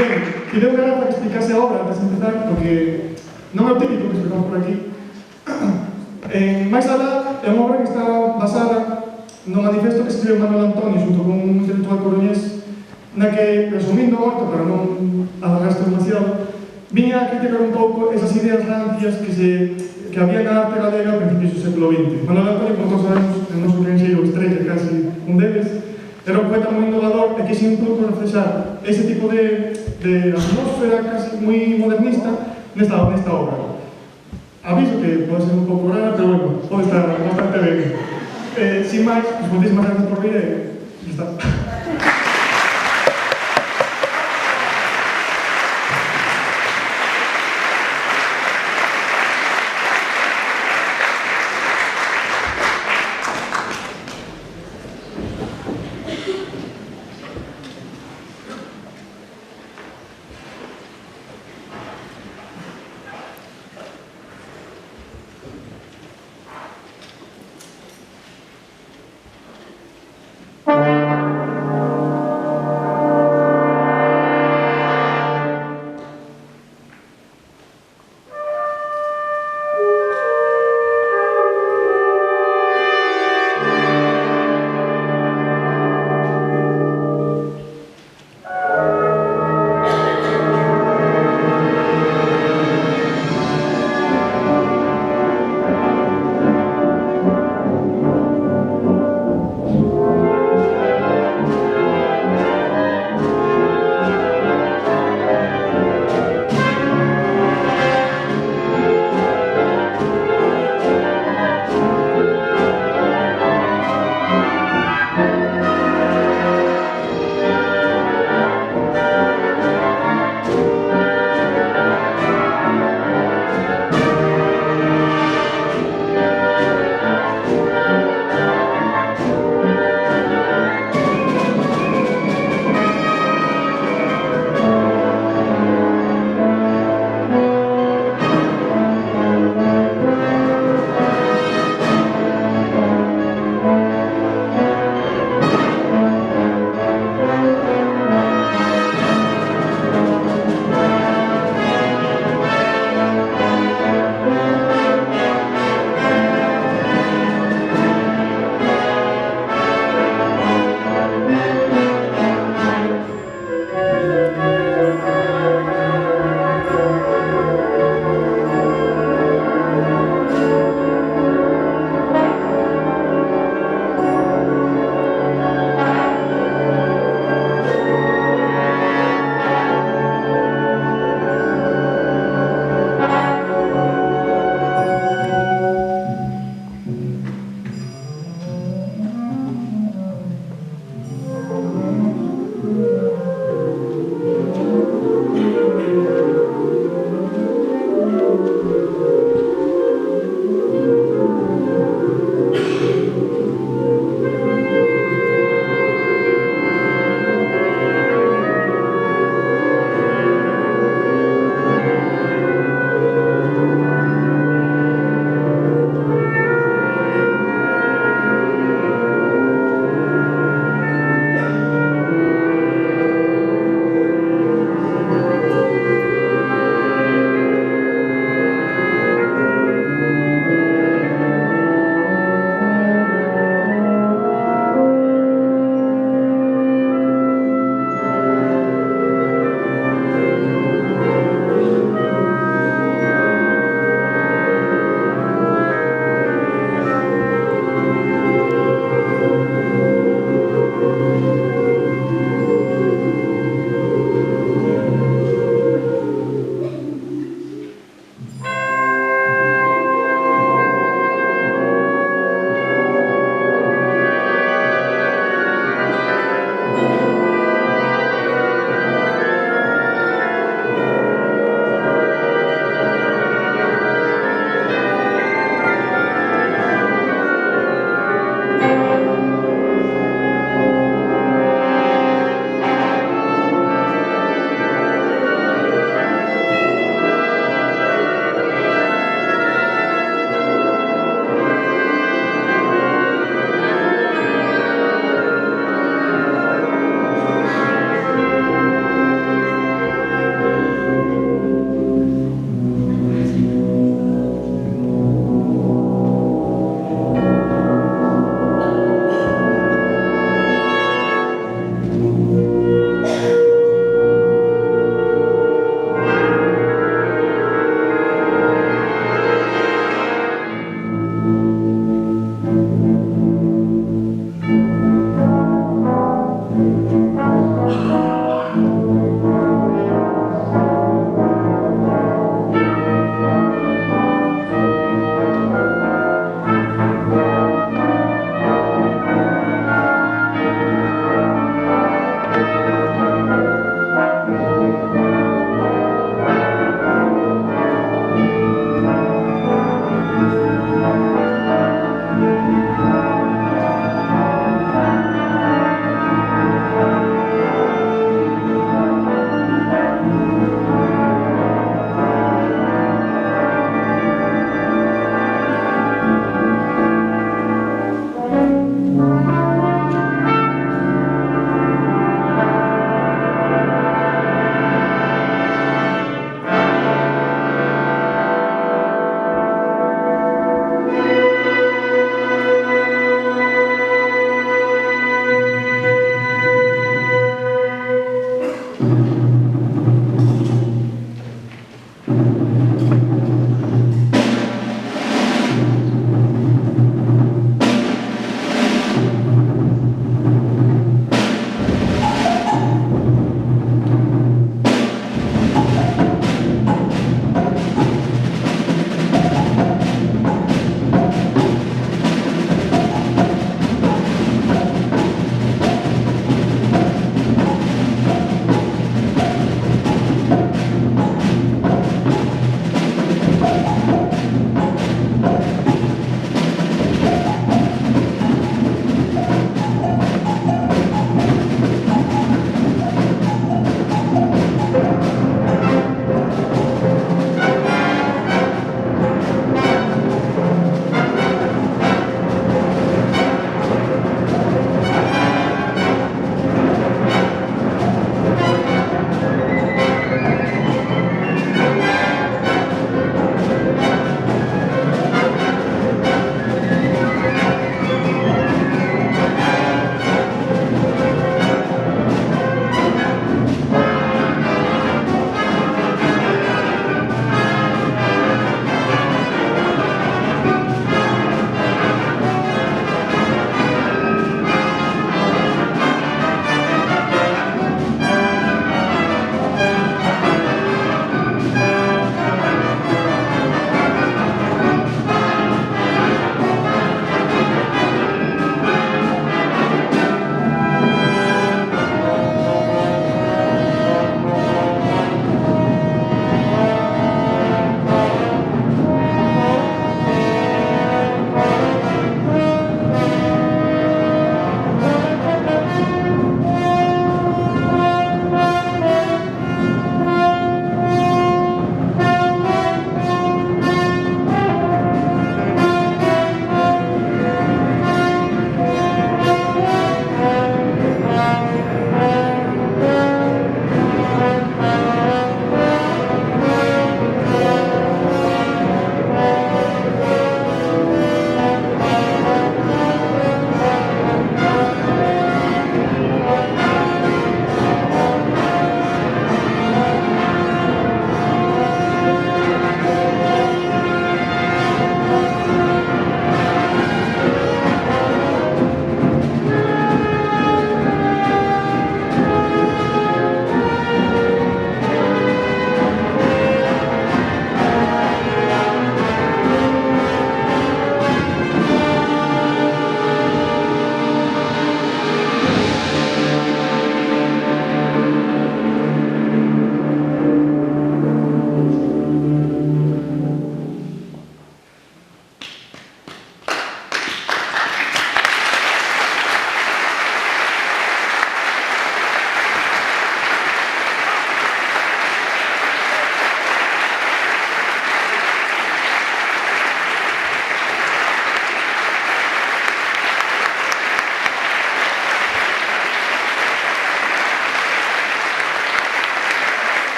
Ben, quería unha graza que explicase a obra antes de empezar, porque non é o típico que explicamos por aquí. Máis alá, é unha obra que está basada no manifesto que escribe Manuel Antonio xunto con un intelectual coruñés, na que, resumindo moito, para non alargaste demasiado, viña a criticar un pouco esas ideas rancias que había na arte galega a principios do século XX. Manuel Antonio, como todos sabemos, é o noso granxeiro estrella, casi un deles, era un poeta moi innovador e que se un pouco reflexar ese tipo de atmósfera casi moi modernista nesta obra. Aviso que pode ser un pouco rara, pero bueno, pode estar bastante ben. Sin máis, moitísimas gracias por vir e está.